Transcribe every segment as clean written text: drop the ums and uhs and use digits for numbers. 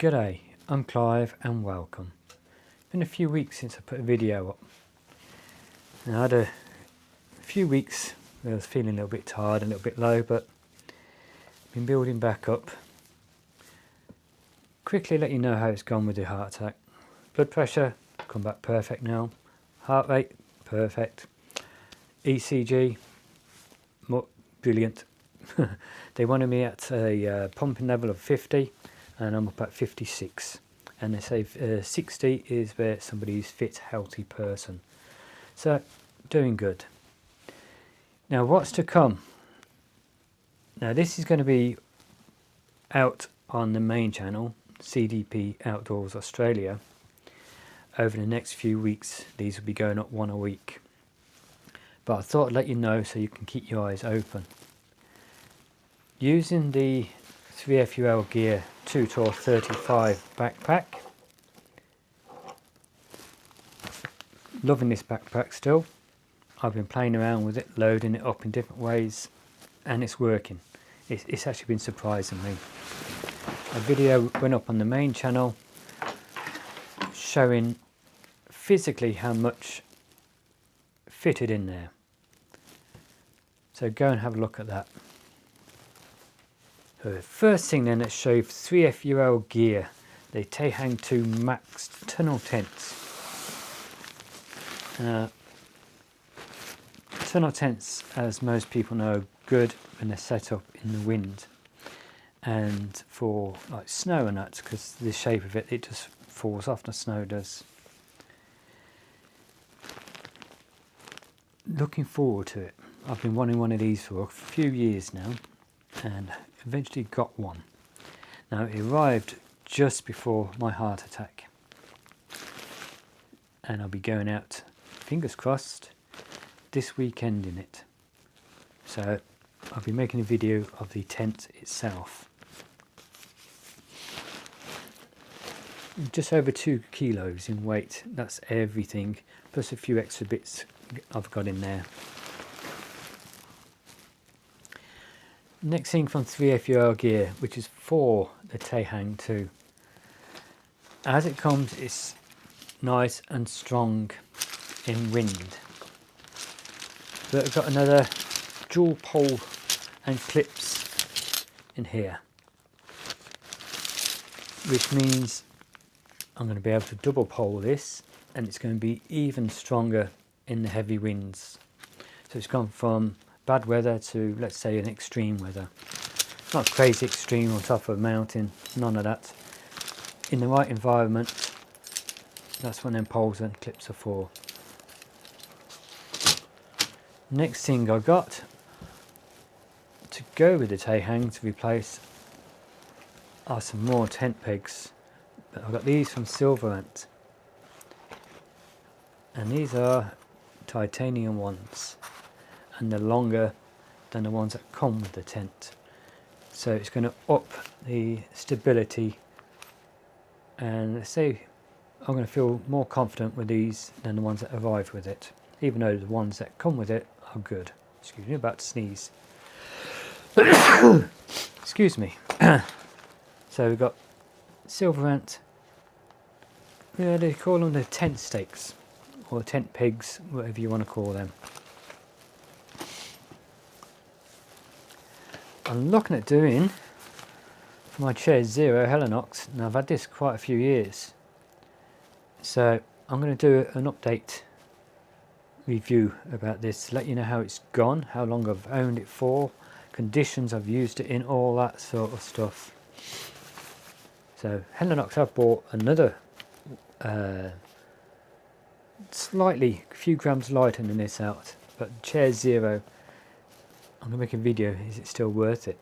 G'day, I'm Clive and welcome. It's been a few weeks since I put a video up. And I had a few weeks where I was feeling a little bit tired, a little bit low, but been building back up. Quickly let you know how it's gone with the heart attack. Blood pressure, come back perfect now. Heart rate, perfect. ECG, brilliant. They wanted me at a pumping level of 50 and I'm up at 56. And they say 60 is where somebody's fit, healthy person. So, doing good. Now what's to come? Now this is going to be out on the main channel, PTT Outdoors Australia. Over the next few weeks, these will be going up one a week. But I thought I'd let you know so you can keep your eyes open. Using the 3FUL Gear 2 Tour 35 backpack. Loving this backpack still. I've been playing around with it, loading it up in different ways, and it's working. It's actually been surprising me. A video went up on the main channel showing physically how much fitted in there. So go and have a look at that. So the first thing then, let's show you 3FUL Gear, the Tahang 2 Max tunnel tents. Tunnel tents, as most people know, are good when they're set up in the wind and for like snow and that, because the shape of it just falls off, the snow does. Looking forward to it. I've been wanting one of these for a few years now and eventually got one. Now it arrived just before my heart attack and I'll be going out, fingers crossed, this weekend in it. So I'll be making a video of the tent itself. Just over 2 kilos in weight, that's everything, plus a few extra bits I've got in there. Next thing from 3FUL Gear, which is for the Tahang 2. As it comes, it's nice and strong in wind. But I've got another dual pole and clips in here, which means I'm going to be able to double pole this, and it's going to be even stronger in the heavy winds. So it's gone from bad weather to, let's say, an extreme weather. Not crazy extreme on top of a mountain, none of that. In the right environment, that's what them poles and clips are for. Next thing I got to go with the Tahang to replace are some more tent pegs. But I've got these from Silverant, and these are titanium ones, and they're longer than the ones that come with the tent. So it's going to up the stability, and let's say I'm going to feel more confident with these than the ones that arrive with it, even though the ones that come with it are good. Excuse me, about to sneeze. Excuse me. So we've got Silverant, yeah, they call them the tent stakes, or tent pegs, whatever you want to call them. I'm looking at doing for my Chair Zero Helinox. Now I've had this quite a few years, so I'm going to do an update review about this to let you know how it's gone, how long I've owned it for, conditions I've used it in, all that sort of stuff. So Helinox, I've bought another slightly a few grams lighter than this out, but Chair Zero, I'm going to make a video, is it still worth it?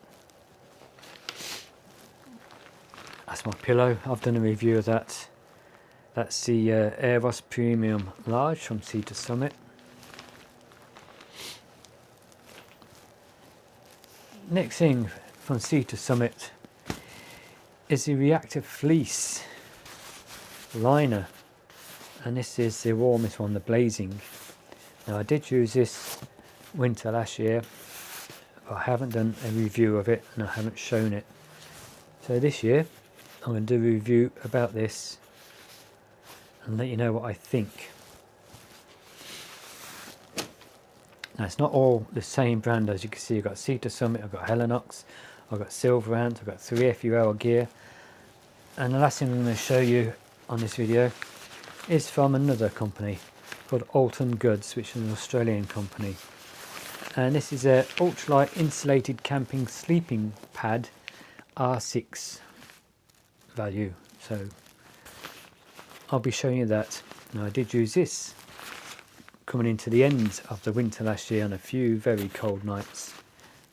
That's my pillow, I've done a review of that. That's the Aeros Premium Large from Sea to Summit. Next thing from Sea to Summit is the Reactive Fleece liner, and this is the warmest one, the Blazing. Now I did use this winter last year, but I haven't done a review of it and I haven't shown it. So this year I'm going to do a review about this and let you know what I think. Now it's not all the same brand. As you can see, I've got Cedar Summit, I've got Helinox, I've got Silver Ant, I've got 3FUL gear. And the last thing I'm going to show you on this video is from another company called Alton Goods, which is an Australian company. And this is a ultralight insulated camping sleeping pad R6 value. So I'll be showing you that. Now I did use this coming into the end of the winter last year on a few very cold nights.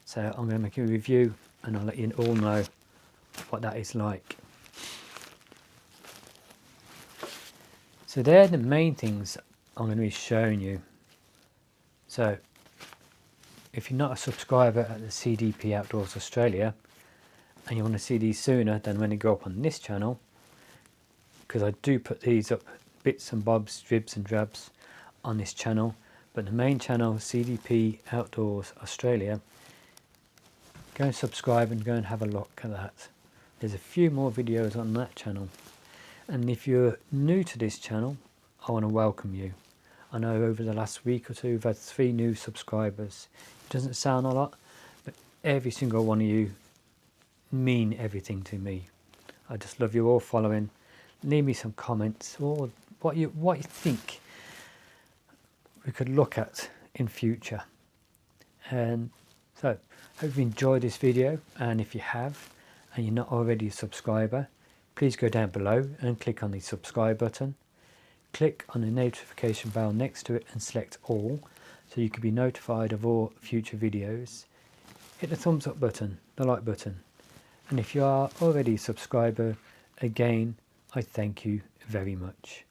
So I'm going to make a review and I'll let you all know what that is like. So they're the main things I'm going to be showing you. So if you're not a subscriber at the PTT Outdoors Australia and you want to see these sooner than when they go up on this channel, because I do put these up bits and bobs, dribs and drabs on this channel, but the main channel, PTT Outdoors Australia, go and subscribe and go and have a look at that. There's a few more videos on that channel. And if you're new to this channel, I want to welcome you. I know over the last week or two we've had 3 new subscribers. It doesn't sound a lot, but every single one of you mean everything to me. I just love you all following. Leave me some comments or what you think we could look at in future. And so hope you enjoyed this video, and if you have and you're not already a subscriber, please go down below and click on the subscribe button. Click on the notification bell next to it and select all, so you can be notified of all future videos. Hit the thumbs up button, the like button, and if you are already a subscriber, again I thank you very much.